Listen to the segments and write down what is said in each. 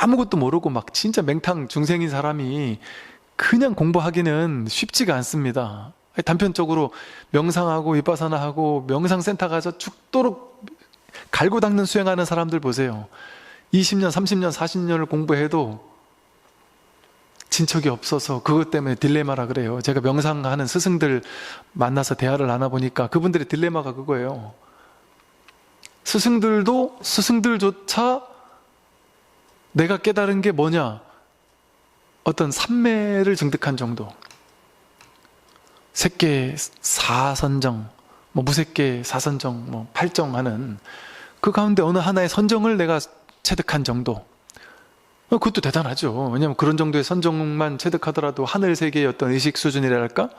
아무것도 모르고 막 진짜 맹탕 중생인 사람이 그냥 공부하기는 쉽지가 않습니다. 단편적으로 명상하고 위파사나하고 명상센터 가서 죽도록 갈고 닦는 수행하는 사람들 보세요. 20년, 30년, 40년을 공부해도 진척이 없어서 그것 때문에 딜레마라 그래요. 제가 명상하는 스승들 만나서 대화를 나눠보니까 그분들의 딜레마가 그거예요. 스승들도 스승들조차 내가 깨달은 게 뭐냐? 어떤 삼매를 증득한 정도. 색계 사선정, 무색계 사선정, 팔정하는 그 가운데 어느 하나의 선정을 내가 체득한 정도. 그것도 대단하죠. 왜냐하면 그런 정도의 선정만 체득하더라도 하늘 세계의 어떤 의식 수준이랄까?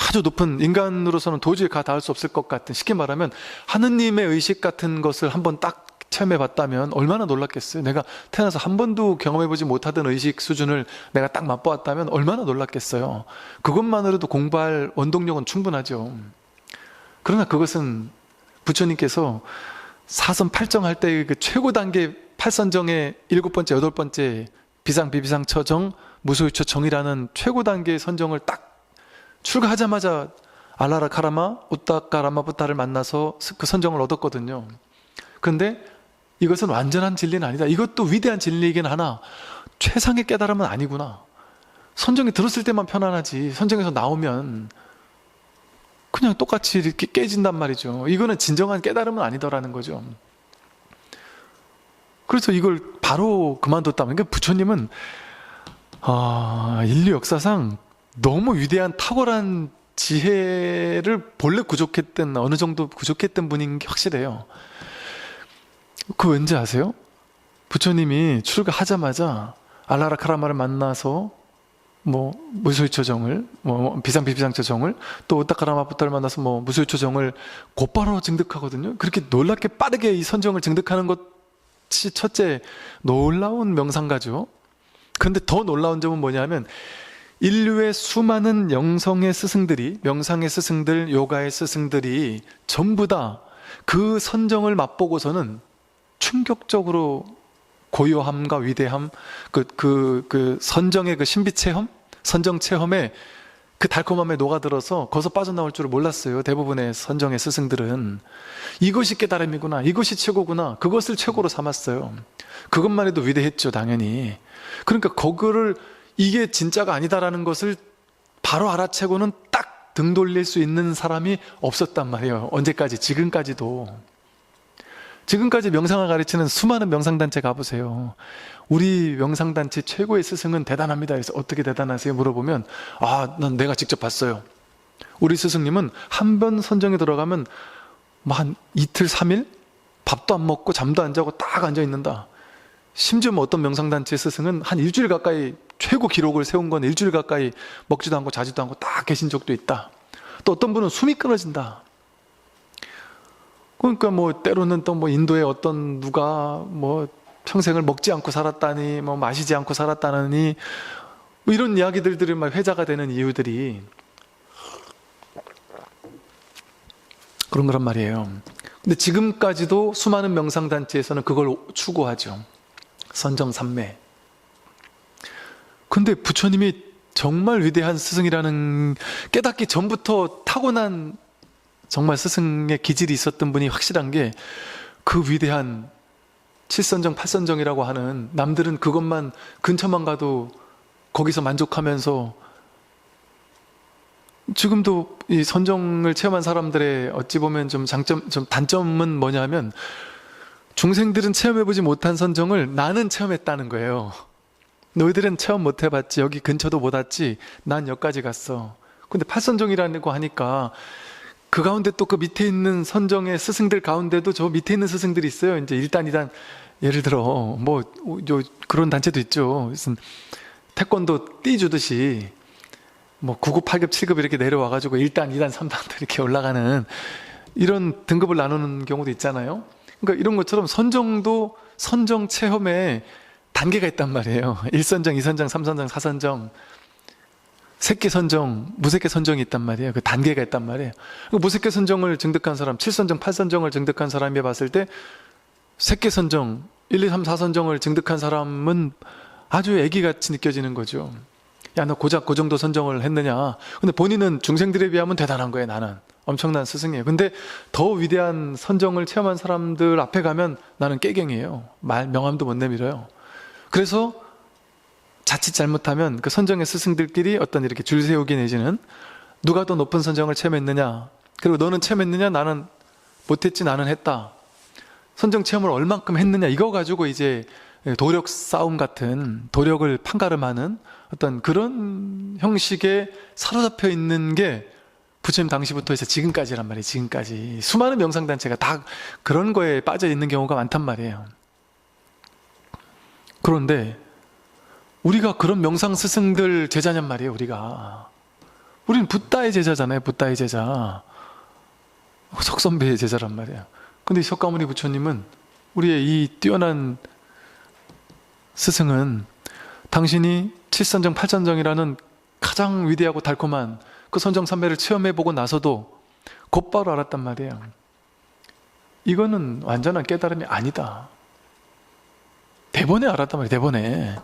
아주 높은, 인간으로서는 도저히 가 닿을 수 없을 것 같은, 쉽게 말하면 하느님의 의식 같은 것을 한번 딱 체험해 봤다면 얼마나 놀랐겠어요. 내가 태어나서 한 번도 경험해보지 못하던 의식 수준을 내가 딱 맛보았다면 얼마나 놀랐겠어요. 그것만으로도 공부할 원동력은 충분하죠. 그러나 그것은 부처님께서 사선 팔정할 때의 그 최고 단계 팔선정의 7번째, 8번째 비상비비상처정, 무소유처정이라는 최고 단계의 선정을 딱 출가하자마자 알라라 카라마, 우따까라마 부타를 만나서 그 선정을 얻었거든요. 그런데 이것은 완전한 진리는 아니다. 이것도 위대한 진리이긴 하나 최상의 깨달음은 아니구나. 선정이 들었을 때만 편안하지 선정에서 나오면 그냥 똑같이 이렇게 깨진단 말이죠. 이거는 진정한 깨달음은 아니더라는 거죠. 그래서 이걸 바로 그만뒀다면, 그러니까 부처님은 인류 역사상 너무 위대한 탁월한 지혜를 본래 부족했던, 어느 정도 부족했던 분인 게 확실해요. 그거 왠지 아세요? 부처님이 출가하자마자 알라라 카라마를 만나서 무소유처정을, 비상비비상처정을, 또 우따카라마 부타를 만나서 무소유처정을 곧바로 증득하거든요. 그렇게 놀랍게 빠르게 이 선정을 증득하는 것이 첫째 놀라운 명상가죠. 그런데 더 놀라운 점은 뭐냐면 인류의 수많은 영성의 스승들이, 명상의 스승들, 요가의 스승들이 전부 다 그 선정을 맛보고서는 충격적으로 고요함과 위대함, 그 선정의 그 신비 체험, 선정 체험에 그 달콤함에 녹아들어서 거기서 빠져나올 줄을 몰랐어요. 대부분의 선정의 스승들은 이것이 깨달음이구나, 이것이 최고구나, 그것을 최고로 삼았어요. 그것만 해도 위대했죠, 당연히. 그러니까 그거를 이게 진짜가 아니다라는 것을 바로 알아채고는 딱 등 돌릴 수 있는 사람이 없었단 말이에요. 언제까지? 지금까지도. 지금까지 명상을 가르치는 수많은 명상단체 가보세요. 우리 명상단체 최고의 스승은 대단합니다. 그래서 어떻게 대단하세요? 물어보면 난 내가 직접 봤어요. 우리 스승님은 한 번 선정에 들어가면 한 이틀, 3일? 밥도 안 먹고 잠도 안 자고 딱 앉아 있는다. 심지어 어떤 명상단체 스승은 한 일주일 가까이, 최고 기록을 세운 건 일주일 가까이 먹지도 않고 자지도 않고 딱 계신 적도 있다. 또 어떤 분은 숨이 끊어진다. 그러니까 때로는 또 인도의 어떤 누가 평생을 먹지 않고 살았다니, 마시지 않고 살았다니, 이런 이야기들이 막 회자가 되는 이유들이 그런 거란 말이에요. 근데 지금까지도 수많은 명상단체에서는 그걸 추구하죠. 선정삼매. 근데 부처님이 정말 위대한 스승이라는, 깨닫기 전부터 타고난 정말 스승의 기질이 있었던 분이 확실한 게, 그 위대한 7선정, 8선정이라고 하는, 남들은 그것만 근처만 가도 거기서 만족하면서, 지금도 이 선정을 체험한 사람들의 어찌 보면 좀 단점은 뭐냐면, 중생들은 체험해보지 못한 선정을 나는 체험했다는 거예요. 너희들은 체험 못 해봤지, 여기 근처도 못 왔지, 난 여기까지 갔어. 근데 8선정이라고 하니까 그 가운데 또 그 밑에 있는 선정의 스승들 가운데도 저 밑에 있는 스승들이 있어요. 이제 1단, 2단, 예를 들어 그런 단체도 있죠. 무슨 태권도 띠 주듯이 9급, 8급, 7급 이렇게 내려와가지고 1단, 2단, 3단 이렇게 올라가는 이런 등급을 나누는 경우도 있잖아요. 그러니까 이런 것처럼 선정도 선정 체험에 단계가 있단 말이에요. 1선정, 2선정, 3선정, 4선정, 색계 선정, 무색계 선정이 있단 말이에요. 그 단계가 있단 말이에요. 무색계 선정을 증득한 사람, 7선정, 8선정을 증득한 사람이 봤을 때 색계 선정, 1, 2, 3, 4선정을 증득한 사람은 아주 애기같이 느껴지는 거죠. 야, 너 고작 그 정도 선정을 했느냐. 근데 본인은 중생들에 비하면 대단한 거예요. 나는 엄청난 스승이에요. 근데 더 위대한 선정을 체험한 사람들 앞에 가면 나는 깨갱이에요. 명함도 못 내밀어요. 그래서 자칫 잘못하면 그 선정의 스승들끼리 어떤 이렇게 줄 세우기 내지는 누가 더 높은 선정을 체험했느냐, 그리고 너는 체험했느냐, 나는 못했지, 나는 했다, 선정 체험을 얼만큼 했느냐, 이거 가지고 이제 도력 싸움 같은, 도력을 판가름하는 어떤 그런 형식에 사로잡혀 있는 게 부처님 당시부터 해서 지금까지란 말이에요. 지금까지 수많은 명상단체가 다 그런 거에 빠져 있는 경우가 많단 말이에요. 그런데 우리가 그런 명상 스승들 제자냔 말이에요. 우리는 붓다의 제자잖아요. 붓다의 제자, 석선배의 제자란 말이에요. 근데 석가모니 부처님은, 우리의 이 뛰어난 스승은 당신이 7선정 8선정이라는 가장 위대하고 달콤한 그 선정삼매를 체험해보고 나서도 곧바로 알았단 말이에요. 이거는 완전한 깨달음이 아니다. 대번에 알았단 말이에요. 대번에.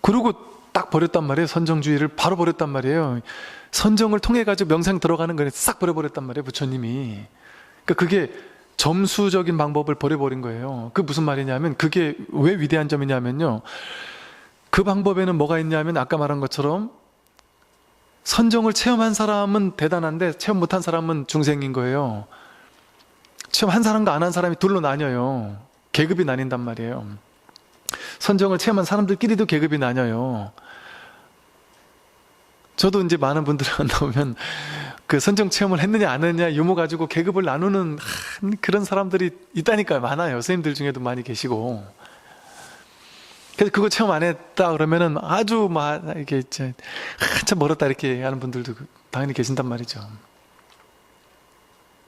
그리고 딱 버렸단 말이에요. 선정주의를 바로 버렸단 말이에요. 선정을 통해 가지고 명상 들어가는 거를 싹 버려버렸단 말이에요. 부처님이. 그러니까 그게 점수적인 방법을 버려버린 거예요. 그 무슨 말이냐면, 그게 왜 위대한 점이냐면요, 그 방법에는 뭐가 있냐면, 아까 말한 것처럼 선정을 체험한 사람은 대단한데 체험 못한 사람은 중생인 거예요. 체험한 사람과 안 한 사람이 둘로 나뉘어요. 계급이 나뉜단 말이에요. 선정을 체험한 사람들끼리도 계급이 나뉘어요. 저도 이제 많은 분들을 만나보면 그 선정 체험을 했느냐 안 했느냐 유무 가지고 계급을 나누는 그런 사람들이 있다니까요. 많아요. 선생님들 중에도 많이 계시고. 그래서 그거 체험 안 했다 그러면은 아주 막 이렇게 한참 멀었다 이렇게 하는 분들도 당연히 계신단 말이죠.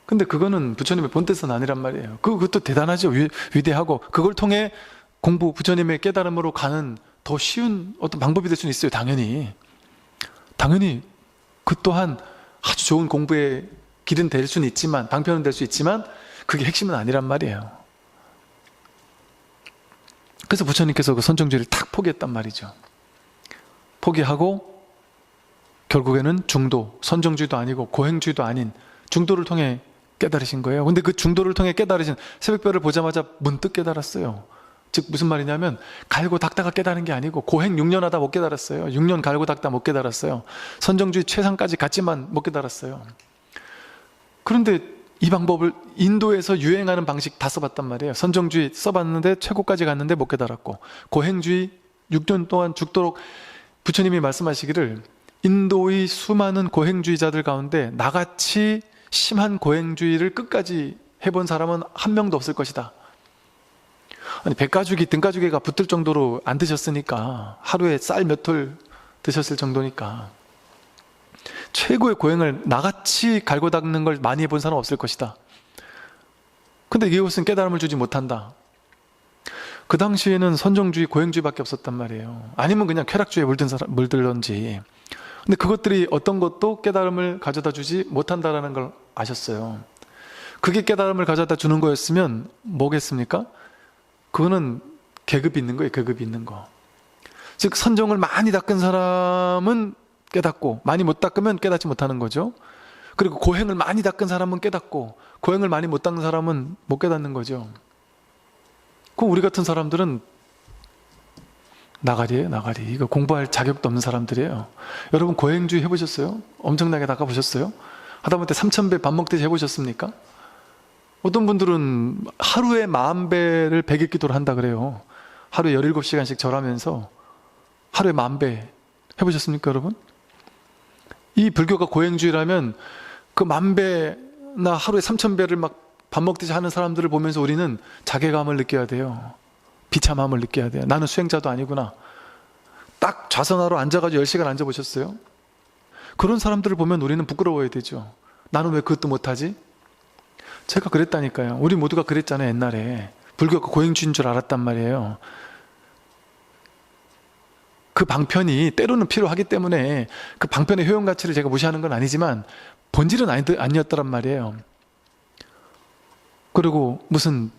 근데 그거는 부처님의 본뜻은 아니란 말이에요. 그것도 대단하죠. 위대하고, 그걸 통해 공부, 부처님의 깨달음으로 가는 더 쉬운 어떤 방법이 될 수는 있어요. 당연히 그 또한 아주 좋은 공부의 길은 될 수는 있지만, 방편은 될 수 있지만, 그게 핵심은 아니란 말이에요. 그래서 부처님께서 그 선정주의를 탁 포기했단 말이죠. 포기하고 결국에는 중도, 선정주의도 아니고 고행주의도 아닌 중도를 통해 깨달으신 거예요. 근데 그 중도를 통해 깨달으신, 새벽별을 보자마자 문득 깨달았어요. 즉 무슨 말이냐면, 갈고 닦다가 깨달은 게 아니고, 고행 6년 하다 못 깨달았어요. 6년 갈고 닦다 못 깨달았어요. 선정주의 최상까지 갔지만 못 깨달았어요. 그런데 이 방법을 인도에서 유행하는 방식 다 써봤단 말이에요. 선정주의 써봤는데 최고까지 갔는데 못 깨달았고, 고행주의 6년 동안 죽도록, 부처님이 말씀하시기를 인도의 수많은 고행주의자들 가운데 나같이 심한 고행주의를 끝까지 해본 사람은 한 명도 없을 것이다. 아니, 백가죽이 등가죽에가 붙을 정도로 안 드셨으니까, 하루에 쌀 몇 톨 드셨을 정도니까, 최고의 고행을 나같이 갈고 닦는 걸 많이 해본 사람은 없을 것이다. 근데 이것은 깨달음을 주지 못한다. 그 당시에는 선정주의, 고행주의밖에 없었단 말이에요. 아니면 그냥 쾌락주의에 물들던지. 근데 그것들이 어떤 것도 깨달음을 가져다 주지 못한다라는 걸 아셨어요. 그게 깨달음을 가져다 주는 거였으면 뭐겠습니까? 그거는 계급이 있는 거예요. 계급이 있는 거. 즉 선정을 많이 닦은 사람은 깨닫고, 많이 못 닦으면 깨닫지 못하는 거죠. 그리고 고행을 많이 닦은 사람은 깨닫고, 고행을 많이 못 닦은 사람은 못 깨닫는 거죠. 그럼 우리 같은 사람들은 나가리예요. 나가리. 이거 공부할 자격도 없는 사람들이에요. 여러분 고행주의 해보셨어요? 엄청나게 닦아보셨어요? 하다못해 3000배 밥 먹듯이 해보셨습니까? 어떤 분들은 하루에 10,000배를 백일기도를 한다 그래요. 하루에 17시간씩 절하면서 하루에 10,000배 해보셨습니까, 여러분? 이 불교가 고행주의라면 그 10,000배나 하루에 3,000배를 막 밥 먹듯이 하는 사람들을 보면서 우리는 자괴감을 느껴야 돼요. 비참함을 느껴야 돼요. 나는 수행자도 아니구나. 딱 좌선하러 앉아가지고 10시간 앉아보셨어요? 그런 사람들을 보면 우리는 부끄러워야 되죠. 나는 왜 그것도 못하지? 제가 그랬다니까요. 우리 모두가 그랬잖아요. 옛날에 불교가 고행주의인 줄 알았단 말이에요. 그 방편이 때로는 필요하기 때문에 그 방편의 효용 가치를 제가 무시하는 건 아니지만 본질은 아니었더란 말이에요. 그리고 무슨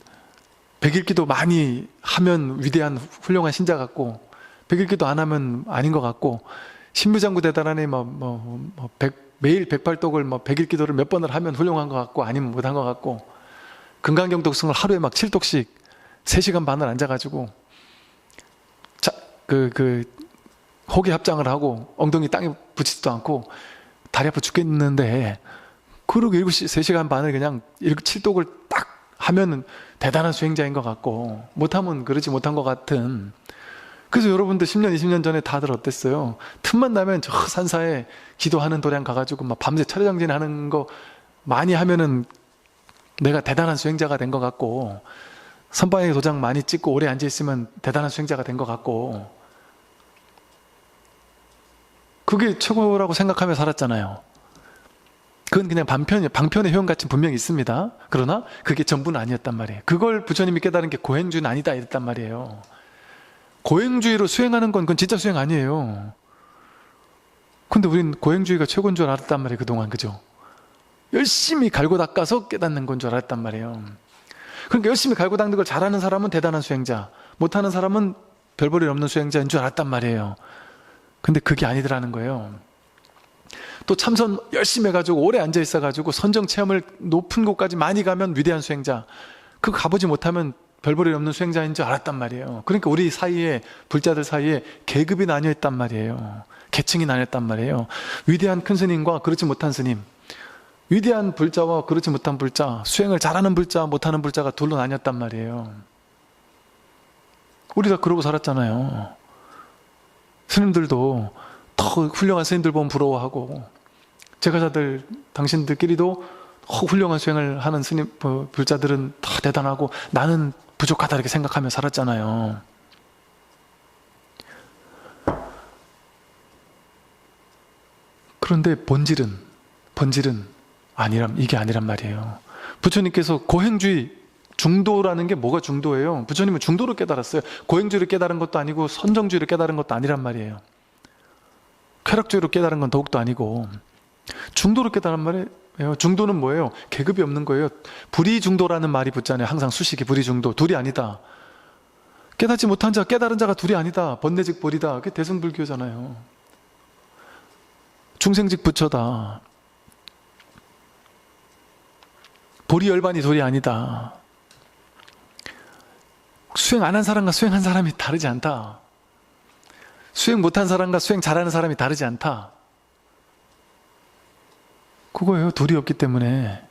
백일기도 많이 하면 위대한 훌륭한 신자 같고, 백일기도 안 하면 아닌 것 같고, 신무장구 대단하니 매일 108독을 100일기도를 몇 번을 하면 훌륭한 것 같고, 아니면 못한 것 같고, 금강경독성을 하루에 7독씩 3시간 반을 앉아가지고 호기 합장을 하고 엉덩이 땅에 붙이지도 않고 다리 아파 죽겠는데, 그러고 3시간 반을 그냥 7독을 딱 하면은 대단한 수행자인 것 같고, 못하면 그러지 못한 것 같은. 그래서 여러분들 10년, 20년 전에 다들 어땠어요? 틈만 나면 저 산사에 기도하는 도량 가가지고 막 밤새 철야정진 하는 거 많이 하면은 내가 대단한 수행자가 된 것 같고, 선방에 도장 많이 찍고 오래 앉아있으면 대단한 수행자가 된 것 같고, 그게 최고라고 생각하며 살았잖아요. 그건 그냥 방편의 효용가치는 분명히 있습니다. 그러나 그게 전부는 아니었단 말이에요. 그걸 부처님이 깨달은 게 고행주는 아니다 이랬단 말이에요. 고행주의로 수행하는 건 그건 진짜 수행 아니에요. 근데 우린 고행주의가 최고인 줄 알았단 말이에요, 그동안. 그죠? 열심히 갈고 닦아서 깨닫는 건 줄 알았단 말이에요. 그러니까 열심히 갈고 닦는 걸 잘하는 사람은 대단한 수행자, 못하는 사람은 별 볼일 없는 수행자인 줄 알았단 말이에요. 근데 그게 아니더라는 거예요. 또 참선 열심히 해가지고 오래 앉아있어가지고 선정 체험을 높은 곳까지 많이 가면 위대한 수행자, 그거 가보지 못하면 별 볼일 없는 수행자인 줄 알았단 말이에요. 그러니까 우리 사이에, 불자들 사이에 계급이 나뉘어있단 말이에요. 계층이 나뉘었단 말이에요. 위대한 큰 스님과 그렇지 못한 스님, 위대한 불자와 그렇지 못한 불자, 수행을 잘하는 불자, 못하는 불자가 둘로 나뉘었단 말이에요. 우리 다 그러고 살았잖아요. 스님들도 더 훌륭한 스님들 보면 부러워하고, 제가자들 당신들끼리도 훌륭한 수행을 하는 스님, 불자들은 다 대단하고 나는 부족하다 이렇게 생각하며 살았잖아요. 그런데 본질은 이게 아니란 말이에요. 부처님께서 고행주의, 중도라는 게 뭐가 중도예요? 부처님은 중도를 깨달았어요. 고행주의를 깨달은 것도 아니고 선정주의를 깨달은 것도 아니란 말이에요. 쾌락주의로 깨달은 건 더욱도 아니고 중도를 깨달은 말이에요. 중도는 뭐예요? 계급이 없는 거예요. 불이중도라는 말이 붙잖아요. 항상 수식이 불이중도. 둘이 아니다. 깨닫지 못한 자, 깨달은 자가 둘이 아니다. 번뇌직 보리다. 그게 대승불교잖아요. 중생직 부처다. 보리열반이 둘이 아니다. 수행 안 한 사람과 수행한 사람이 다르지 않다. 수행 못한 사람과 수행 잘하는 사람이 다르지 않다. 그거예요. 둘이 없기 때문에.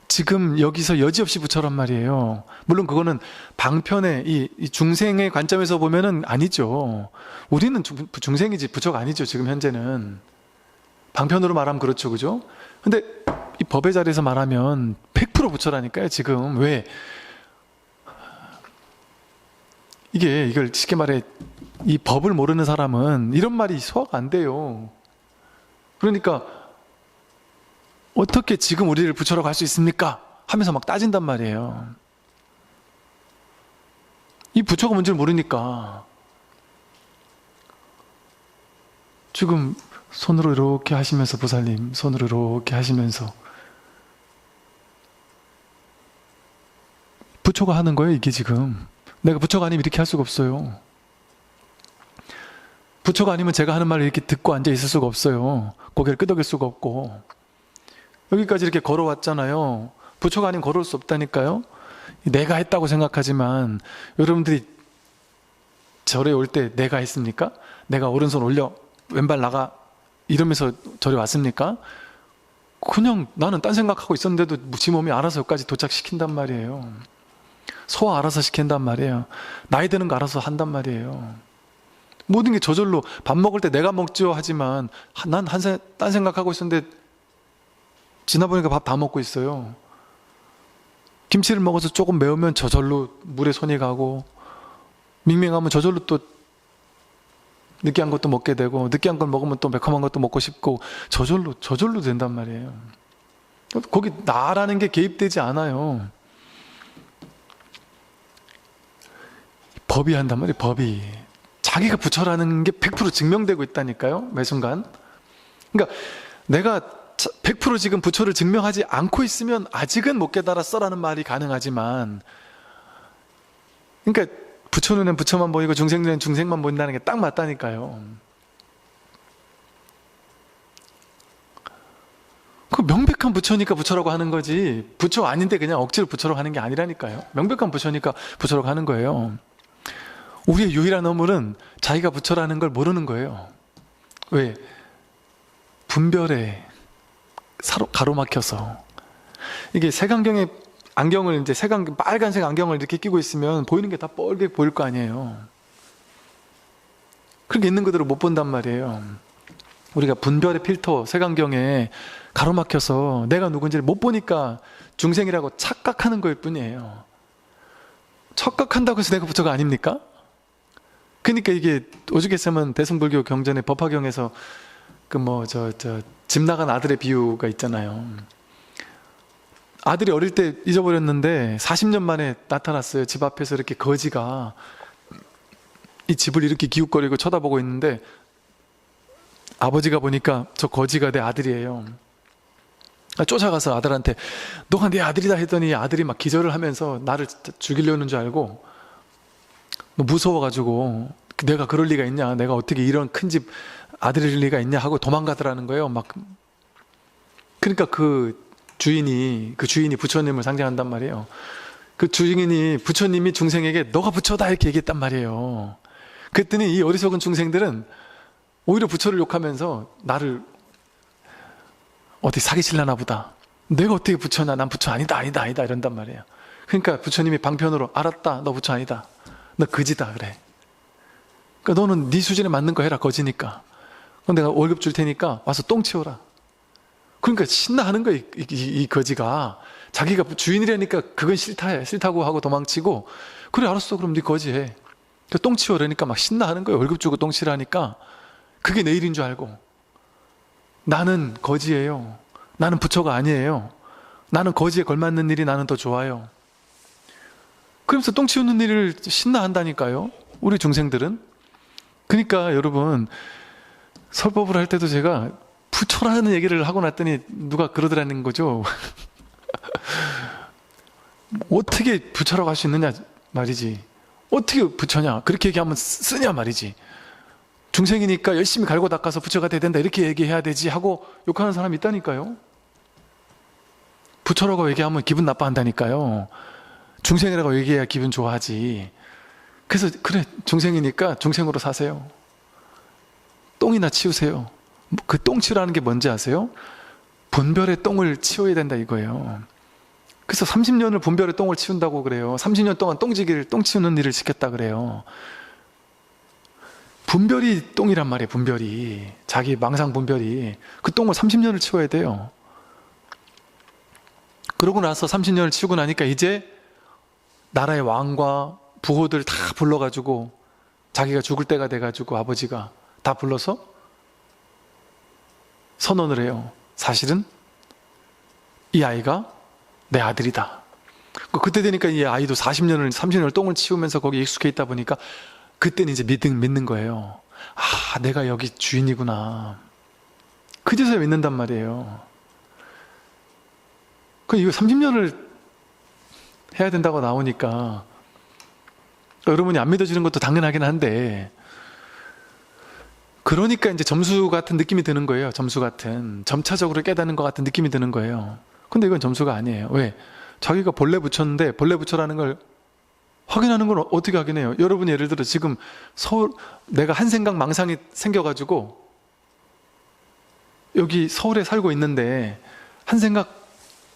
지금 여기서 여지없이 부처란 말이에요. 물론 그거는 방편의 이 중생의 관점에서 보면은 아니죠. 우리는 중생이지 부처가 아니죠. 지금 현재는. 방편으로 말하면 그렇죠. 그죠? 근데 이 법의 자리에서 말하면 100% 부처라니까요. 지금. 왜? 이걸 쉽게 말해, 이 법을 모르는 사람은 이런 말이 소화가 안 돼요. 그러니까 어떻게 지금 우리를 부처라고 할 수 있습니까? 하면서 막 따진단 말이에요. 이 부처가 뭔지를 모르니까. 지금 손으로 이렇게 하시면서, 보살님 손으로 이렇게 하시면서 부처가 하는 거예요. 이게 지금 내가 부처가 아니면 이렇게 할 수가 없어요. 부처가 아니면 제가 하는 말을 이렇게 듣고 앉아 있을 수가 없어요. 고개를 끄덕일 수가 없고. 여기까지 이렇게 걸어왔잖아요. 부처가 아니면 걸어올 수 없다니까요. 내가 했다고 생각하지만, 여러분들이 절에 올 때 내가 했습니까? 내가 오른손 올려 왼발 나가 이러면서 절에 왔습니까? 그냥 나는 딴 생각하고 있었는데도 지 몸이 알아서 여기까지 도착시킨단 말이에요. 소화 알아서 시킨단 말이에요. 나이 드는 거 알아서 한단 말이에요. 모든 게 저절로. 밥 먹을 때 내가 먹죠 하지만 난 딴 생각하고 있었는데 지나보니까 밥 다 먹고 있어요. 김치를 먹어서 조금 매우면 저절로 물에 손이 가고, 밍밍하면 저절로 또 느끼한 것도 먹게 되고, 느끼한 걸 먹으면 또 매콤한 것도 먹고 싶고, 저절로 된단 말이에요. 거기 나라는 게 개입되지 않아요. 법이 한단 말이에요. 법이. 자기가 부처라는 게 100% 증명되고 있다니까요. 매 순간. 그러니까 내가 100% 지금 부처를 증명하지 않고 있으면 아직은 못 깨달았어라는 말이 가능하지만, 그러니까 부처 눈엔 부처만 보이고 중생 눈엔 중생만 보인다는 게 딱 맞다니까요. 그 명백한 부처니까 부처라고 하는 거지, 부처 아닌데 그냥 억지로 부처라고 하는 게 아니라니까요. 명백한 부처니까 부처라고 하는 거예요. 우리의 유일한 어물은 자기가 부처라는 걸 모르는 거예요. 왜? 분별에 가로막혀서. 이게 색안경에 안경을 이제 빨간색 안경을 이렇게 끼고 있으면 보이는 게 다 뻘게 보일 거 아니에요. 그렇게 있는 그대로 못 본단 말이에요. 우리가 분별의 필터, 색안경에 가로막혀서 내가 누군지를 못 보니까 중생이라고 착각하는 거일 뿐이에요. 착각한다고 해서 내가 부처가 아닙니까? 그러니까 이게 오죽했으면 대승불교 경전의 법화경에서 집 나간 아들의 비유가 있잖아요. 아들이 어릴 때 잊어버렸는데 40년 만에 나타났어요. 집 앞에서 이렇게 거지가 이 집을 이렇게 기웃거리고 쳐다보고 있는데, 아버지가 보니까 저 거지가 내 아들이에요. 쫓아가서 아들한테 너가 내 아들이다 했더니 아들이 막 기절을 하면서 나를 죽이려는 줄 알고 무서워가지고, 내가 그럴 리가 있냐, 내가 어떻게 이런 큰 집 아들일 리가 있냐 하고 도망가더라는 거예요. 막. 그러니까 그 주인이 부처님을 상징한단 말이에요. 그 주인이 부처님이 중생에게 너가 부처다 이렇게 얘기했단 말이에요. 그랬더니 이 어리석은 중생들은 오히려 부처를 욕하면서 나를 어디 사기치려나 보다, 내가 어떻게 부처냐, 난 부처 아니다 이런단 말이에요. 그러니까 부처님이 방편으로 알았다, 너 부처 아니다, 너 거지다 그래. 그러니까 너는 네 수준에 맞는 거 해라, 거지니까. 그럼 내가 월급 줄 테니까 와서 똥 치워라. 그러니까 신나하는 거야, 이 거지가. 자기가 주인이라니까 그건 싫다고 하고 도망치고, 그래 알았어 그럼 네 거지 해. 똥 치워라니까 막 신나하는 거예요. 월급 주고 똥 치라니까. 그게 내 일인 줄 알고. 나는 거지예요. 나는 부처가 아니에요. 나는 거지에 걸맞는 일이 나는 더 좋아요. 그러면서 똥 치우는 일을 신나한다니까요, 우리 중생들은. 그러니까 여러분, 설법을 할 때도 제가 부처라는 얘기를 하고 났더니 누가 그러더라는 거죠. 어떻게 부처라고 할 수 있느냐 말이지. 어떻게 부처냐 그렇게 얘기하면 쓰냐 말이지. 중생이니까 열심히 갈고 닦아서 부처가 돼야 된다 이렇게 얘기해야 되지 하고 욕하는 사람이 있다니까요. 부처라고 얘기하면 기분 나빠한다니까요. 중생이라고 얘기해야 기분 좋아하지. 그래서 그래, 중생이니까 중생으로 사세요. 똥이나 치우세요. 그 똥 치우라는 게 뭔지 아세요? 분별의 똥을 치워야 된다 이거예요. 그래서 30년을 분별의 똥을 치운다고 그래요. 30년 동안 똥 치우는 일을 시켰다 그래요. 분별이 똥이란 말이에요. 분별이, 자기 망상 분별이. 그 똥을 30년을 치워야 돼요. 그러고 나서 30년을 치우고 나니까 이제 나라의 왕과 부호들 다 불러가지고, 자기가 죽을 때가 돼가지고 아버지가 다 불러서 선언을 해요. 사실은 이 아이가 내 아들이다. 그때 되니까 이 아이도 30년을 똥을 치우면서 거기 익숙해 있다 보니까 그때는 이제 믿는 거예요. 아, 내가 여기 주인이구나. 그제서야 믿는단 말이에요. 이거 30년을 해야 된다고 나오니까 여러분이 안 믿어지는 것도 당연하긴 한데, 그러니까 이제 점수 같은 느낌이 드는 거예요. 점차적으로 깨닫는 것 같은 느낌이 드는 거예요. 근데 이건 점수가 아니에요. 왜? 자기가 본래 부처인데, 본래 부처라는 걸 확인하는 걸 어떻게 확인해요? 여러분이 예를 들어 지금 내가 한 생각 망상이 생겨가지고 여기 서울에 살고 있는데 한 생각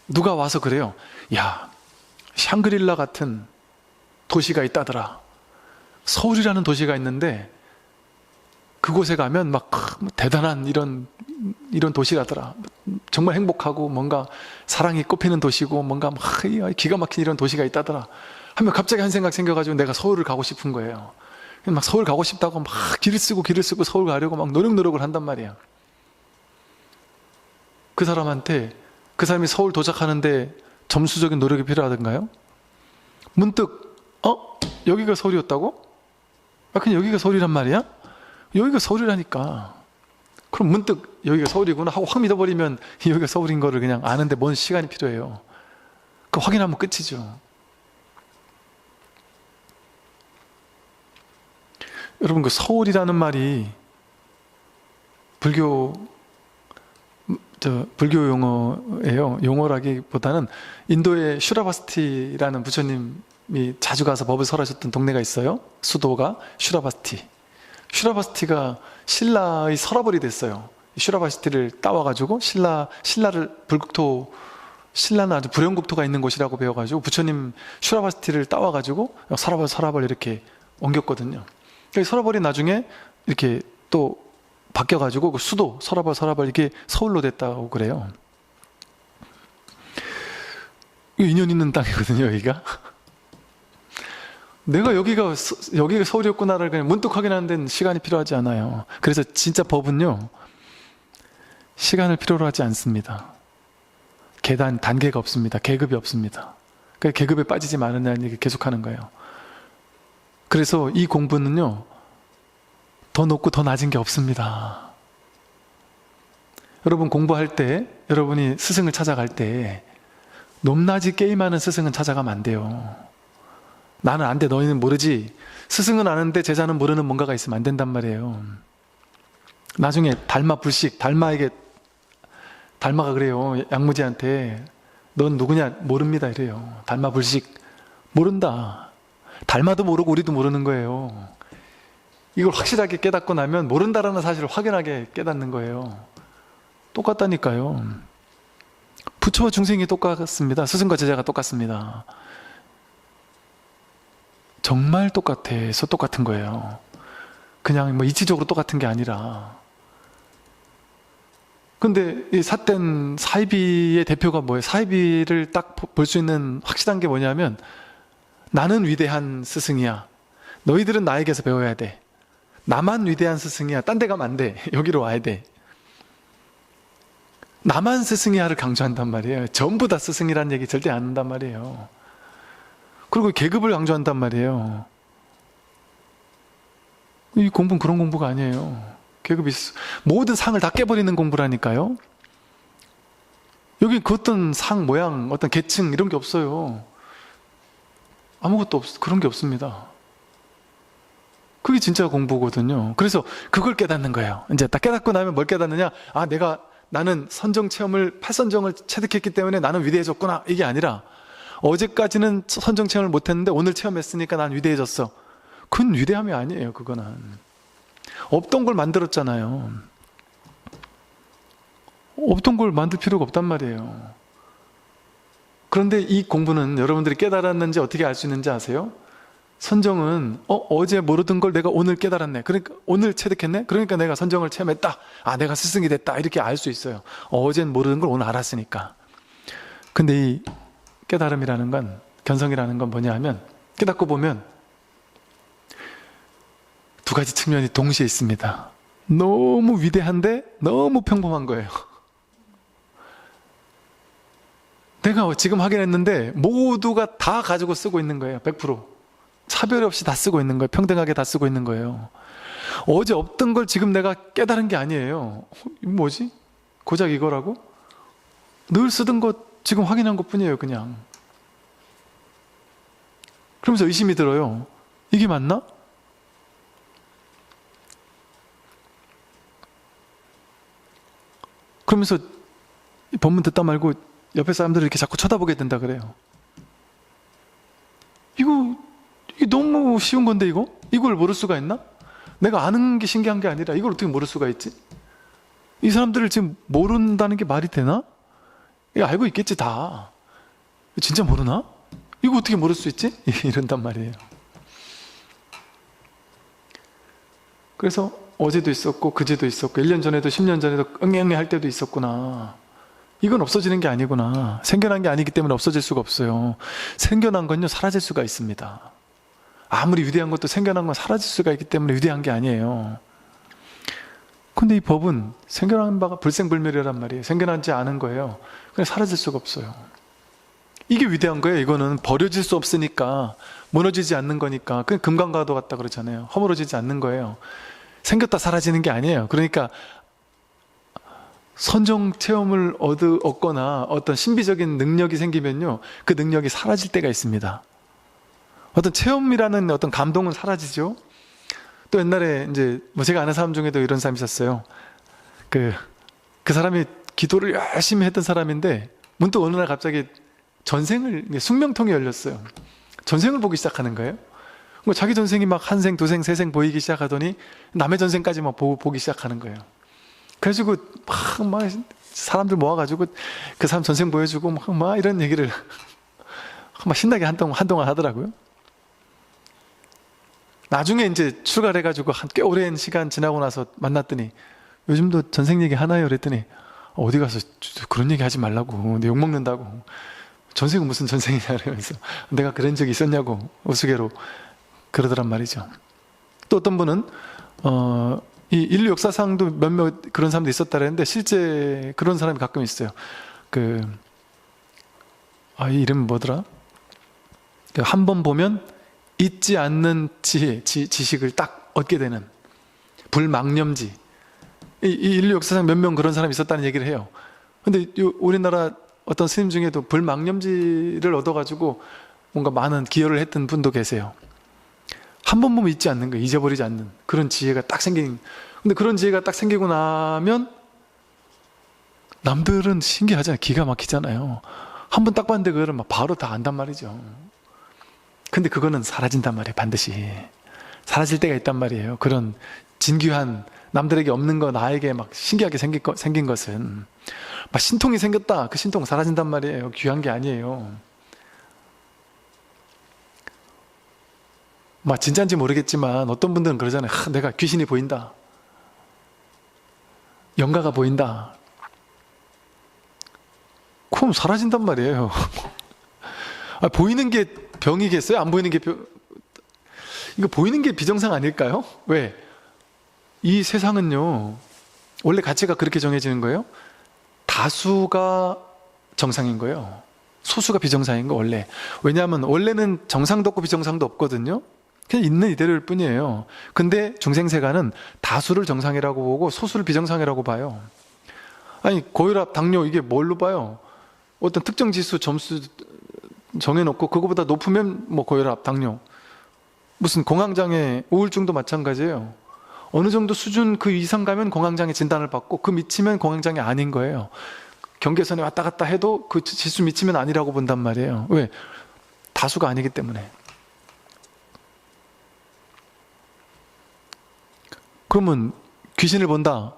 누가 와서 그래요. 야, 샹그릴라 같은 도시가 있다더라. 서울이라는 도시가 있는데 그곳에 가면 막 대단한 이런 도시라더라. 정말 행복하고 뭔가 사랑이 꽃피는 도시고 뭔가 막 기가 막힌 이런 도시가 있다더라 하면 갑자기 한 생각 생겨가지고 내가 서울을 가고 싶은 거예요. 막 서울 가고 싶다고 막 길을 쓰고 서울 가려고 막 노력을 한단 말이야. 그 사람이 서울 도착하는데 점수적인 노력이 필요하던가요? 문득 여기가 서울이었다고? 그냥 여기가 서울이란 말이야? 여기가 서울이라니까. 그럼 문득 여기가 서울이구나 하고 확 믿어버리면 여기가 서울인 거를 그냥 아는데 뭔 시간이 필요해요. 그 확인하면 끝이죠. 여러분, 그 서울이라는 말이 불교 용어예요. 용어라기보다는 인도의 슈라바스티라는 부처님이 자주 가서 법을 설하셨던 동네가 있어요. 수도가 슈라바스티가 신라의 서라벌이 됐어요. 슈라바스티를 따와가지고 신라는 아주 불영국토가 있는 곳이라고 배워가지고 부처님 슈라바스티를 따와가지고 서라벌 이렇게 옮겼거든요. 서라벌이 나중에 이렇게 또 바뀌어가지고 그 수도 서라벌 이게 서울로 됐다고 그래요. 인연 있는 땅이거든요, 여기가. 내가 여기가 서울이었구나를 그냥 문득 확인하는 데는 시간이 필요하지 않아요. 그래서 진짜 법은요, 시간을 필요로 하지 않습니다. 단계가 없습니다. 계급이 없습니다. 그러니까 계급에 빠지지 말라는 얘기 계속하는 거예요. 그래서 이 공부는요, 더 높고 더 낮은 게 없습니다. 여러분 공부할 때, 여러분이 스승을 찾아갈 때 높낮이 게임하는 스승은 찾아가면 안 돼요. 나는 안 돼, 너희는 모르지. 스승은 아는데 제자는 모르는 뭔가가 있으면 안 된단 말이에요. 나중에 달마가 그래요. 양무지한테 넌 누구냐? 모릅니다 이래요. 달마불식. 모른다. 달마도 모르고 우리도 모르는 거예요. 이걸 확실하게 깨닫고 나면 모른다라는 사실을 확연하게 깨닫는 거예요. 똑같다니까요. 부처와 중생이 똑같습니다. 스승과 제자가 똑같습니다. 정말 똑같아서 똑같은 거예요. 그냥 뭐 이치적으로 똑같은 게 아니라. 근데 이 삿된 사이비의 대표가 뭐예요? 사이비를 딱 볼 수 있는 확실한 게 뭐냐면, 나는 위대한 스승이야. 너희들은 나에게서 배워야 돼. 나만 위대한 스승이야. 딴 데 가면 안 돼. 여기로 와야 돼. 나만 스승이야를 강조한단 말이에요. 전부 다 스승이라는 얘기 절대 안 한단 말이에요. 그리고 계급을 강조한단 말이에요. 이 공부는 그런 공부가 아니에요. 계급이 모든 상을 다 깨버리는 공부라니까요. 여기 그 어떤 상, 모양, 어떤 계층 이런 게 없어요. 아무것도 그런 게 없습니다. 그게 진짜 공부거든요. 그래서 그걸 깨닫는 거예요. 이제 딱 깨닫고 나면 뭘 깨닫느냐? 나는 선정 체험을, 팔선정을 체득했기 때문에 나는 위대해졌구나. 이게 아니라, 어제까지는 선정 체험을 못했는데 오늘 체험했으니까 난 위대해졌어. 그건 위대함이 아니에요. 그거는 없던 걸 만들었잖아요. 없던 걸 만들 필요가 없단 말이에요. 그런데 이 공부는 여러분들이 깨달았는지 어떻게 알 수 있는지 아세요? 선정은 어제 모르던 걸 내가 오늘 깨달았네. 그러니까 오늘 체득했네. 그러니까 내가 선정을 체험했다. 내가 스승이 됐다. 이렇게 알 수 있어요. 어젠 모르는 걸 오늘 알았으니까. 근데 이 깨달음이라는 건, 견성이라는 건 뭐냐 하면, 깨닫고 보면 두 가지 측면이 동시에 있습니다. 너무 위대한데 너무 평범한 거예요. 내가 지금 확인했는데 모두가 다 가지고 쓰고 있는 거예요. 100%. 차별 없이 다 쓰고 있는 거예요. 평등하게 다 쓰고 있는 거예요. 어제 없던 걸 지금 내가 깨달은 게 아니에요. 이거 뭐지? 고작 이거라고? 늘 쓰던 것 지금 확인한 것 뿐이에요. 그냥. 그러면서 의심이 들어요. 이게 맞나? 그러면서 이 법문 듣다 말고 옆에 사람들을 이렇게 자꾸 쳐다보게 된다 그래요. 이게 너무 쉬운 건데 이걸 모를 수가 있나? 내가 아는 게 신기한 게 아니라 이걸 어떻게 모를 수가 있지? 이 사람들을 지금 모른다는 게 말이 되나? 이거 알고 있겠지 다. 진짜 모르나? 이거 어떻게 모를 수 있지? 이런단 말이에요. 그래서 어제도 있었고 그제도 있었고 1년 전에도 10년 전에도 응애응애 할 때도 있었구나. 이건 없어지는 게 아니구나. 생겨난 게 아니기 때문에 없어질 수가 없어요. 생겨난 건요 사라질 수가 있습니다. 아무리 위대한 것도 생겨난 건 사라질 수가 있기 때문에 위대한 게 아니에요. 근데 이 법은 생겨난 바가 불생불멸이란 말이에요. 생겨나지 않은 거예요. 그냥 사라질 수가 없어요. 이게 위대한 거예요. 이거는 버려질 수 없으니까, 무너지지 않는 거니까. 그냥 금강가도 같다 그러잖아요. 허물어지지 않는 거예요. 생겼다 사라지는 게 아니에요. 그러니까 선정 체험을 얻거나 어떤 신비적인 능력이 생기면요, 그 능력이 사라질 때가 있습니다. 어떤 체험이라는 어떤 감동은 사라지죠. 또 옛날에 이제 뭐 제가 아는 사람 중에도 이런 사람이 있었어요. 그 사람이 기도를 열심히 했던 사람인데 문득 어느 날 갑자기 숙명통이 열렸어요. 전생을 보기 시작하는 거예요. 뭐 자기 전생이 막 한 생, 두 생, 세 생 보이기 시작하더니 남의 전생까지 막 보기 시작하는 거예요. 그래가지고 막 사람들 모아가지고 그 사람 전생 보여주고 막 이런 얘기를 막 신나게 한동안 하더라고요. 나중에 이제 출가를 해가지고 꽤 오랜 시간 지나고 나서 만났더니 요즘도 전생 얘기 하나요? 그랬더니 어디 가서 그런 얘기 하지 말라고, 내 욕먹는다고, 전생은 무슨 전생이냐 그러면서 내가 그런 적이 있었냐고 우스개로 그러더란 말이죠. 또 어떤 분은 이 인류 역사상도 몇몇 그런 사람도 있었다는데 실제 그런 사람이 가끔 있어요. 이 이름 뭐더라? 한 번 보면 잊지 않는 지식을 딱 얻게 되는 불망념지. 이 인류 역사상 몇 명 그런 사람이 있었다는 얘기를 해요. 근데 우리나라 어떤 스님 중에도 불망념지를 얻어가지고 뭔가 많은 기여를 했던 분도 계세요. 한 번 보면 잊지 않는 거예요. 잊어버리지 않는 그런 지혜가 딱 근데 그런 지혜가 딱 생기고 나면 남들은 신기하잖아요. 기가 막히잖아요. 한 번 딱 봤는데 그거를 막 바로 다 안단 말이죠. 근데 그거는 사라진단 말이에요. 반드시 사라질 때가 있단 말이에요. 그런 진귀한 남들에게 없는 거 나에게 막 신기하게 생긴 것은 막 신통이 생겼다. 그 신통 사라진단 말이에요. 귀한 게 아니에요. 막 진짜인지 모르겠지만 어떤 분들은 그러잖아요. 내가 귀신이 보인다. 영가가 보인다. 그럼 사라진단 말이에요. 보이는 게 병이겠어요? 안 보이는 게 이거 보이는 게 비정상 아닐까요? 왜? 이 세상은요, 원래 가치가 그렇게 정해지는 거예요. 다수가 정상인 거예요. 소수가 비정상인 거 원래. 왜냐하면 원래는 정상도 없고 비정상도 없거든요. 그냥 있는 이대로일 뿐이에요. 근데 중생세간은 다수를 정상이라고 보고 소수를 비정상이라고 봐요. 아니 고혈압, 당뇨 이게 뭘로 봐요? 어떤 특정 지수 점수 정해놓고 그거보다 높으면 뭐 고혈압, 당뇨, 무슨 공황장애, 우울증도 마찬가지예요. 어느 정도 수준 그 이상 가면 공황장애 진단을 받고 그 미치면 공황장애 아닌 거예요. 경계선에 왔다 갔다 해도 그 지수 미치면 아니라고 본단 말이에요. 왜? 다수가 아니기 때문에. 그러면 귀신을 본다.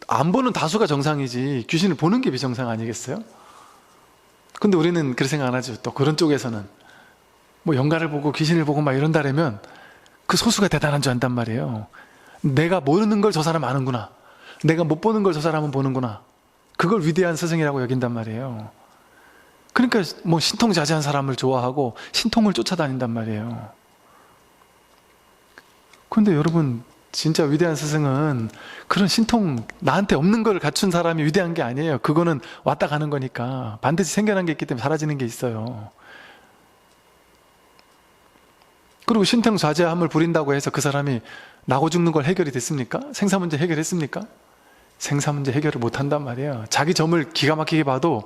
안 보는 다수가 정상이지 귀신을 보는 게 비정상 아니겠어요? 근데 우리는 그렇게 생각 안 하죠. 또 그런 쪽에서는 뭐 영가를 보고 귀신을 보고 막 이런다라면 그 소수가 대단한 줄 안단 말이에요. 내가 모르는 걸 저 사람 아는구나. 내가 못 보는 걸 저 사람은 보는구나. 그걸 위대한 스승이라고 여긴단 말이에요. 그러니까 뭐 신통자제한 사람을 좋아하고 신통을 쫓아다닌단 말이에요. 그런데 여러분 진짜 위대한 스승은 그런 신통, 나한테 없는 걸 갖춘 사람이 위대한 게 아니에요. 그거는 왔다 가는 거니까 반드시 생겨난 게 있기 때문에 사라지는 게 있어요. 그리고 신통자제함을 부린다고 해서 그 사람이 나고 죽는 걸 해결이 됐습니까? 생사문제 해결했습니까? 생사문제 해결을 못한단 말이에요. 자기 점을 기가 막히게 봐도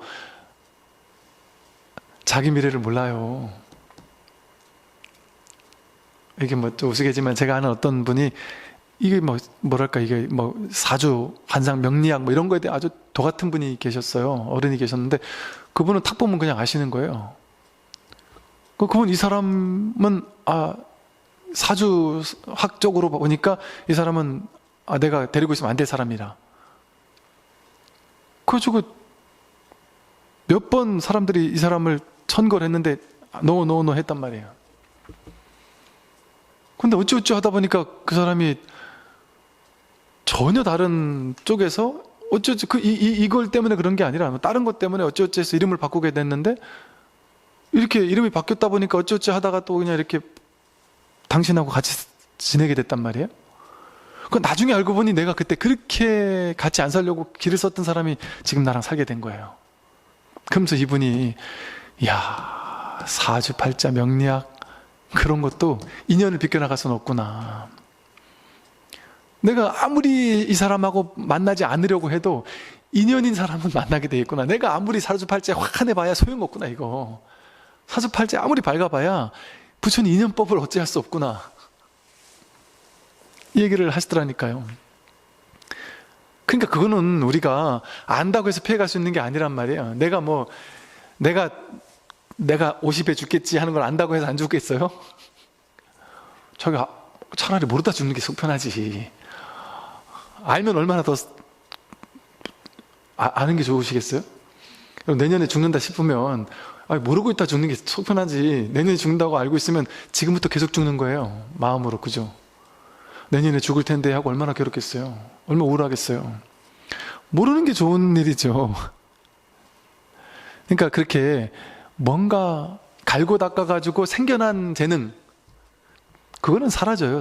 자기 미래를 몰라요. 이게 뭐 좀 우스개지만 제가 아는 어떤 분이 이게 뭐랄까 이게 뭐 사주, 환상, 명리학 뭐 이런 거에 대해 아주 도 같은 분이 계셨어요. 어른이 계셨는데 그분은 탁 보면 그냥 아시는 거예요. 그분 이 사람은 사주학적으로 보니까 이 사람은 내가 데리고 있으면 안 될 사람이라. 그래가지고 몇 번 사람들이 이 사람을 천거를 했는데 노 했단 말이에요. 근데 어찌어찌 하다 보니까 그 사람이 전혀 다른 쪽에서 어찌어찌 이걸 때문에 그런 게 아니라 다른 것 때문에 어찌어찌 해서 이름을 바꾸게 됐는데 이렇게 이름이 바뀌었다 보니까 어찌어찌 하다가 또 그냥 이렇게 당신하고 같이 지내게 됐단 말이에요. 그 나중에 알고 보니 내가 그때 그렇게 같이 안 살려고 길을 썼던 사람이 지금 나랑 살게 된 거예요. 그러면서 이분이 사주팔자 명리학 그런 것도 인연을 비껴나갈 수는 없구나. 내가 아무리 이 사람하고 만나지 않으려고 해도 인연인 사람은 만나게 돼 있구나. 내가 아무리 사주팔자에 확한해봐야 소용없구나. 이거 사주팔자에 아무리 밝아봐야 부처님 인연법을 어찌할 수 없구나. 이 얘기를 하시더라니까요. 그러니까 그거는 우리가 안다고 해서 피해갈 수 있는 게 아니란 말이에요. 내가 50에 죽겠지 하는 걸 안다고 해서 안 죽겠어요? 차라리 모르다 죽는 게 속 편하지. 알면 얼마나 더 아는 게 좋으시겠어요? 내년에 죽는다 싶으면 모르고 있다 죽는 게 속 편하지. 내년에 죽는다고 알고 있으면 지금부터 계속 죽는 거예요. 마음으로. 그죠? 내년에 죽을 텐데 하고 얼마나 괴롭겠어요. 얼마나 우울하겠어요. 모르는 게 좋은 일이죠. 그러니까 그렇게 뭔가 갈고 닦아가지고 생겨난 재능, 그거는 사라져요.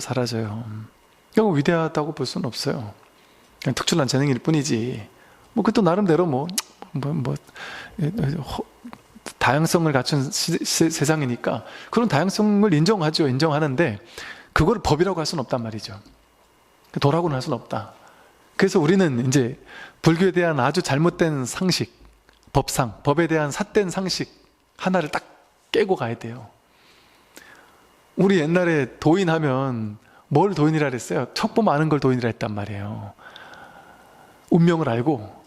그냥 위대하다고 볼 수는 없어요. 그냥 특출난 재능일 뿐이지. 그것도 나름대로 다양성을 갖춘 세상이니까 그런 다양성을 인정하죠. 인정하는데 그걸 법이라고 할 수는 없단 말이죠. 도라고는 할 수는 없다. 그래서 우리는 이제 불교에 대한 아주 잘못된 상식, 법에 대한 삿된 상식 하나를 딱 깨고 가야 돼요. 우리 옛날에 도인하면 뭘 도인이라 그랬어요? 척보면 아는 걸 도인이라 했단 말이에요. 운명을 알고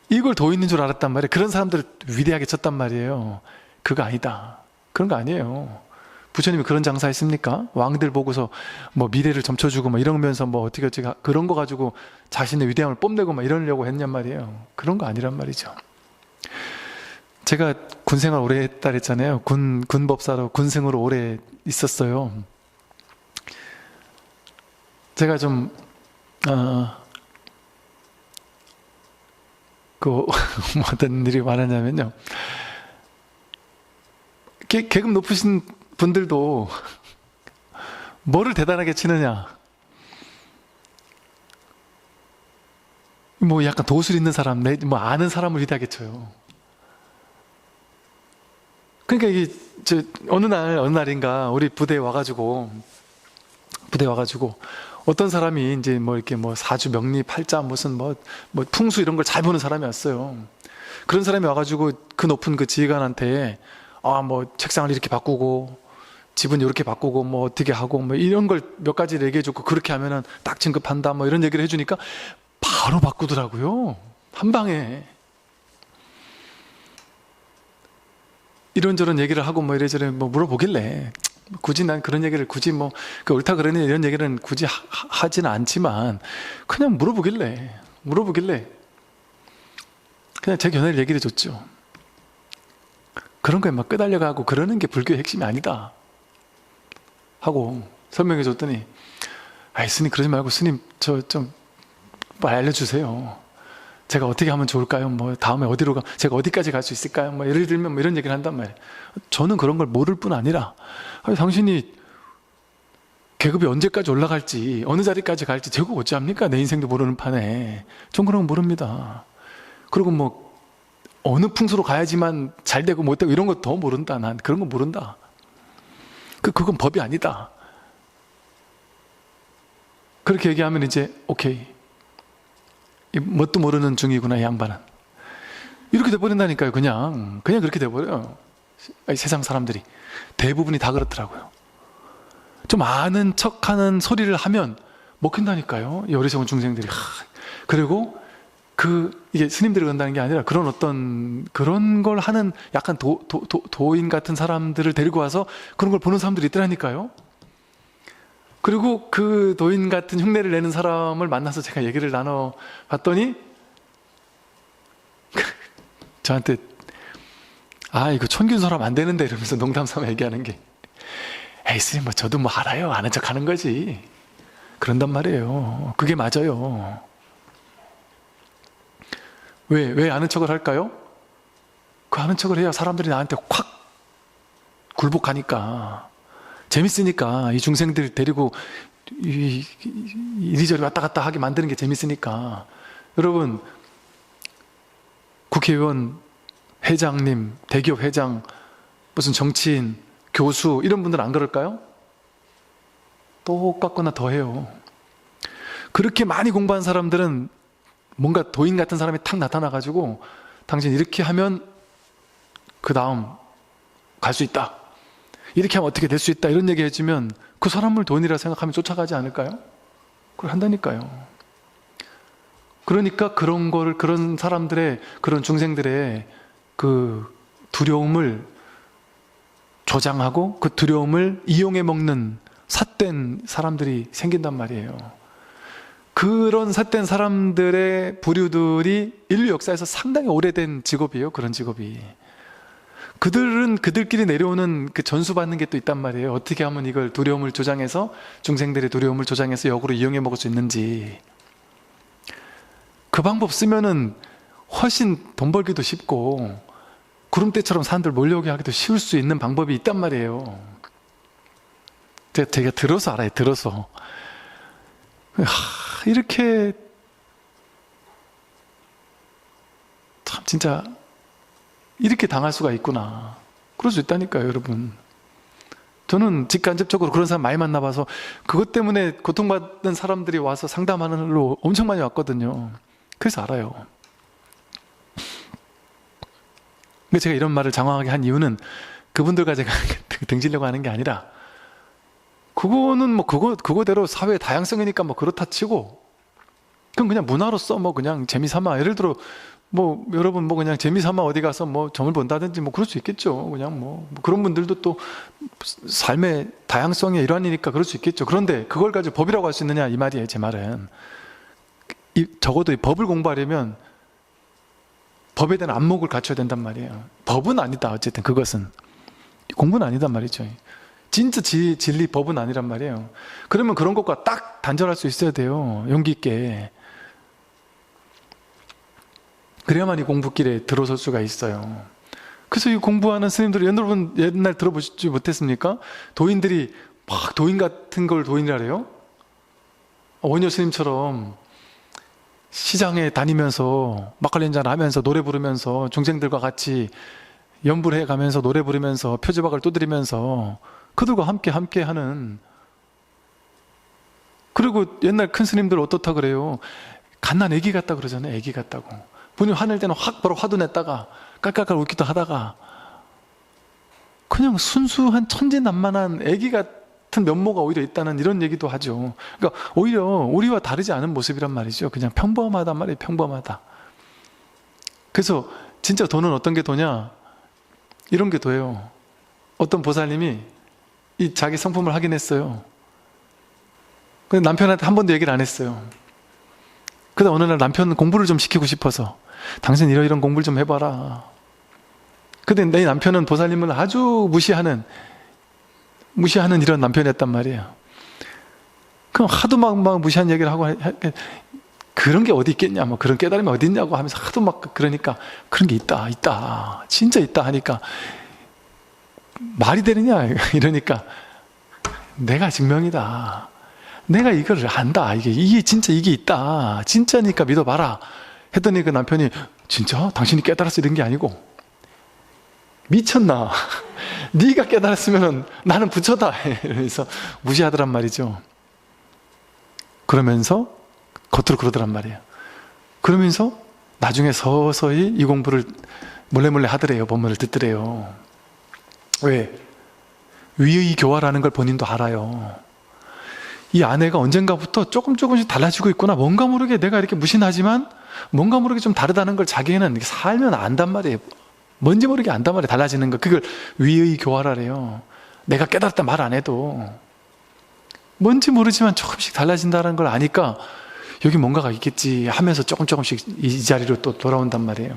이걸 도인인 줄 알았단 말이에요. 그런 사람들을 위대하게 쳤단 말이에요. 그거 아니다. 그런 거 아니에요. 부처님이 그런 장사 했습니까? 왕들 보고서 미래를 점쳐주고 이러면서 어떻게 그런 거 가지고 자신의 위대함을 뽐내고 이러려고 했냔 말이에요. 그런 거 아니란 말이죠. 제가 군생활 오래 했다 그랬잖아요. 군법사로 군생으로 오래 있었어요. 제가 좀 어떤 일이 많았냐면요. 계급 높으신 분들도 뭐를 대단하게 치느냐. 약간 도술 있는 사람, 아는 사람을 위대하게 쳐요. 그러니까 이게 어느 날인가 우리 부대에 와가지고 어떤 사람이 이제 이렇게 사주 명리 팔자 무슨 풍수 이런 걸 잘 보는 사람이 왔어요. 그런 사람이 와가지고 그 높은 그 지휘관한테 책상을 이렇게 바꾸고 집은 이렇게 바꾸고 어떻게 하고 이런 걸 몇 가지 얘기해줬고 그렇게 하면은 딱 진급한다 이런 얘기를 해주니까 바로 바꾸더라고요. 한 방에. 이런저런 얘기를 하고 이래저래 물어보길래 굳이 난 그런 얘기를 굳이 옳다 그러니 이런 얘기는 굳이 하지는 않지만 그냥 물어보길래 그냥 제 견해를 얘기해 줬죠. 그런 거에 끄달려가고 그러는 게 불교의 핵심이 아니다 하고 설명해 줬더니 스님 그러지 말고 스님 저 좀 알려주세요. 제가 어떻게 하면 좋을까요? 다음에 어디로 제가 어디까지 갈 수 있을까요? 예를 들면 이런 얘기를 한단 말이에요. 저는 그런 걸 모를 뿐 아니라 당신이 계급이 언제까지 올라갈지 어느 자리까지 갈지 제가 어찌합니까? 내 인생도 모르는 판에. 전 그런 거 모릅니다. 그리고 어느 풍수로 가야지만 잘 되고 못 되고 이런 거 더 모른다. 난 그런 거 모른다. 그건 법이 아니다. 그렇게 얘기하면 이제 오케이. 뭣도 모르는 중이구나 이 양반은. 이렇게 돼버린다니까요. 그냥 그렇게 돼버려요. 세상 사람들이 대부분이 다 그렇더라고요. 좀 아는 척하는 소리를 하면 먹힌다니까요. 이 어리석은 중생들이. 그리고 이게 스님들이 그런다는 게 아니라 그런 걸 하는 약간 도인 같은 사람들을 데리고 와서 그런 걸 보는 사람들이 있더라니까요. 그리고 그 도인 같은 흉내를 내는 사람을 만나서 제가 얘기를 나눠봤더니 저한테 이거 천균설하면 안 되는데 이러면서 농담삼아 얘기하는 게 에이 스님 저도 알아요. 아는 척 하는 거지. 그런단 말이에요. 그게 맞아요. 왜 아는 척을 할까요? 그 아는 척을 해야 사람들이 나한테 확 굴복하니까. 재밌으니까. 이 중생들 데리고 이리저리 왔다 갔다 하게 만드는 게 재밌으니까. 여러분 국회의원, 회장님, 대기업 회장, 무슨 정치인, 교수 이런 분들은 안 그럴까요? 똑같거나 더해요. 그렇게 많이 공부한 사람들은 뭔가 도인 같은 사람이 탁 나타나가지고 당신 이렇게 하면 그 다음 갈 수 있다. 이렇게 하면 어떻게 될 수 있다. 이런 얘기 해주면 그 사람을 도인이라 생각하면 쫓아가지 않을까요? 그걸 한다니까요. 그러니까 그런 거를, 그런 사람들의, 그런 중생들의 그 두려움을 조장하고 그 두려움을 이용해 먹는 삿된 사람들이 생긴단 말이에요. 그런 삿된 사람들의 부류들이 인류 역사에서 상당히 오래된 직업이에요. 그런 직업이. 그들은 그들끼리 내려오는 그 전수받는 게 또 있단 말이에요. 어떻게 하면 이걸 두려움을 조장해서, 중생들의 두려움을 조장해서 역으로 이용해 먹을 수 있는지. 그 방법 쓰면은 훨씬 돈 벌기도 쉽고 구름대처럼 사람들 몰려오게 하기도 쉬울 수 있는 방법이 있단 말이에요. 제가 들어서 알아요. 들어서. 이렇게 참 진짜 이렇게 당할 수가 있구나. 그럴 수 있다니까요, 여러분. 저는 직간접적으로 그런 사람 많이 만나봐서 그것 때문에 고통받는 사람들이 와서 상담하는 일로 엄청 많이 왔거든요. 그래서 알아요. 근데 제가 이런 말을 장황하게 한 이유는 그분들과 제가 등지려고 하는 게 아니라, 그거는 뭐 그거대로 사회의 다양성이니까 뭐 그렇다 치고, 그럼 그냥 문화로서 뭐 그냥 재미삼아, 예를 들어 뭐 여러분 뭐 그냥 재미삼아 어디 가서 뭐 점을 본다든지 뭐 그럴 수 있겠죠. 그냥 뭐 그런 분들도 또 삶의 다양성의 일환이니까 그럴 수 있겠죠. 그런데 그걸 가지고 법이라고 할 수 있느냐, 이 말이에요. 제 말은 적어도 이 법을 공부하려면 법에 대한 안목을 갖춰야 된단 말이에요. 법은 아니다. 어쨌든 그것은 공부는 아니단 말이죠. 진짜 진리 법은 아니란 말이에요. 그러면 그런 것과 딱 단절할 수 있어야 돼요. 용기 있게. 그래야만 이 공부길에 들어설 수가 있어요. 그래서 이 공부하는 스님들이, 여러분 옛날 들어보시지 못했습니까? 도인들이 막 도인 같은 걸 도인이라래요. 원효 스님처럼 시장에 다니면서 막걸리 한잔 하면서 노래 부르면서 중생들과 같이 연불 해가면서 노래 부르면서 표지박을 두드리면서 그들과 함께 하는. 그리고 옛날 큰 스님들 어떻다 그래요? 갓난 애기 같다 그러잖아요. 애기 같다고. 본인 화낼 때는 확 바로 화도 냈다가 깔깔깔 웃기도 하다가 그냥 순수한 천진난만한 애기 같은 면모가 오히려 있다는 이런 얘기도 하죠. 그러니까 오히려 우리와 다르지 않은 모습이란 말이죠. 그냥 평범하단 말이에요. 평범하다. 그래서 진짜 도는 어떤 게 도냐? 이런 게 도예요. 어떤 보살님이 이 자기 성품을 확인했어요. 근데 남편한테 한 번도 얘기를 안 했어요. 그러다 어느 날 남편 공부를 좀 시키고 싶어서, 당신 이런 공부를 좀 해봐라. 근데 내 남편은 보살님을 아주 무시하는 이런 남편이었단 말이에요. 그럼 하도 막 무시한 얘기를 하고, 그런 게 어디 있겠냐, 뭐 그런 깨달음이 어디 있냐고 하면서 하도 막 그러니까, 그런 게 있다 진짜 있다 하니까, 말이 되느냐 이러니까, 내가 증명이다. 내가 이걸 안다. 이게 진짜 이게 있다. 진짜니까 믿어봐라. 했더니 그 남편이, 진짜? 당신이 깨달았어? 이런 게 아니고, 미쳤나? 네가 깨달았으면 나는 부처다. 이러면서 무시하더란 말이죠. 그러면서 겉으로 그러더란 말이에요. 그러면서 나중에 서서히 이 공부를 몰래 하더래요. 법문을 듣더래요. 왜? 위의 교화라는 걸 본인도 알아요. 이 아내가 언젠가부터 조금씩 달라지고 있구나. 뭔가 모르게 내가 이렇게 무신하지만 뭔가 모르게 좀 다르다는 걸 자기는 살면 안단 말이에요. 뭔지 모르게 안단 말이에요. 달라지는 거. 그걸 위의 교화라래요. 내가 깨달았다 말 안 해도 뭔지 모르지만 조금씩 달라진다는 걸 아니까 여기 뭔가가 있겠지 하면서 조금씩 이 자리로 또 돌아온단 말이에요.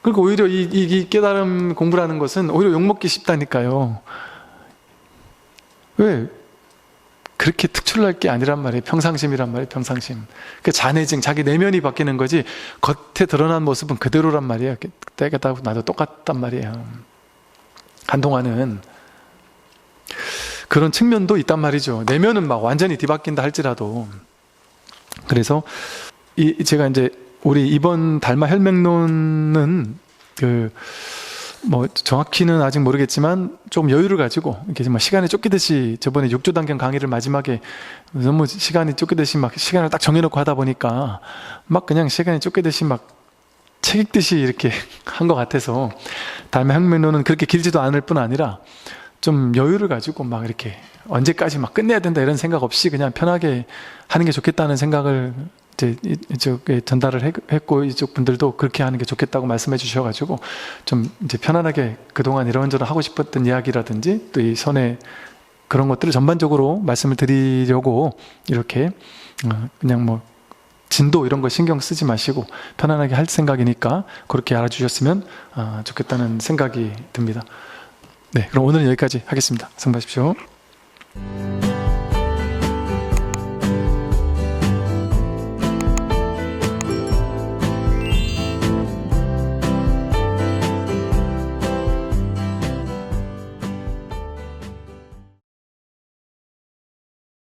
그리고 오히려 이 깨달음 공부라는 것은 오히려 욕먹기 쉽다니까요. 왜? 그렇게 특출날 게 아니란 말이에요. 평상심이란 말이에요. 평상심. 그 잔해증, 자기 내면이 바뀌는 거지 겉에 드러난 모습은 그대로란 말이에요. 깨닫고 나도 똑같단 말이에요. 한동안은 그런 측면도 있단 말이죠. 내면은 막 완전히 뒤바뀐다 할지라도. 그래서 제가 이제 우리 이번 달마 혈맹론은 뭐 정확히는 아직 모르겠지만 좀 여유를 가지고 이렇게 막 시간에 쫓기듯이, 저번에 육조단경 강의를 마지막에 너무 시간이 쫓기듯이 막 시간을 딱 정해놓고 하다 보니까 막 그냥 시간이 쫓기듯이 막 책 읽듯이 이렇게 한 것 같아서, 달마 혈맹론은 그렇게 길지도 않을 뿐 아니라 좀 여유를 가지고 막 이렇게 언제까지 막 끝내야 된다 이런 생각 없이 그냥 편하게 하는 게 좋겠다는 생각을 이제 이쪽에 전달을 했고, 이쪽 분들도 그렇게 하는 게 좋겠다고 말씀해 주셔가지고 좀 이제 편안하게 그동안 이런저런 하고 싶었던 이야기라든지 또 이 선의 그런 것들을 전반적으로 말씀을 드리려고 이렇게 그냥 뭐 진도 이런 거 신경 쓰지 마시고 편안하게 할 생각이니까 그렇게 알아주셨으면 좋겠다는 생각이 듭니다. 네, 그럼 오늘은 여기까지 하겠습니다. 수고하십시오.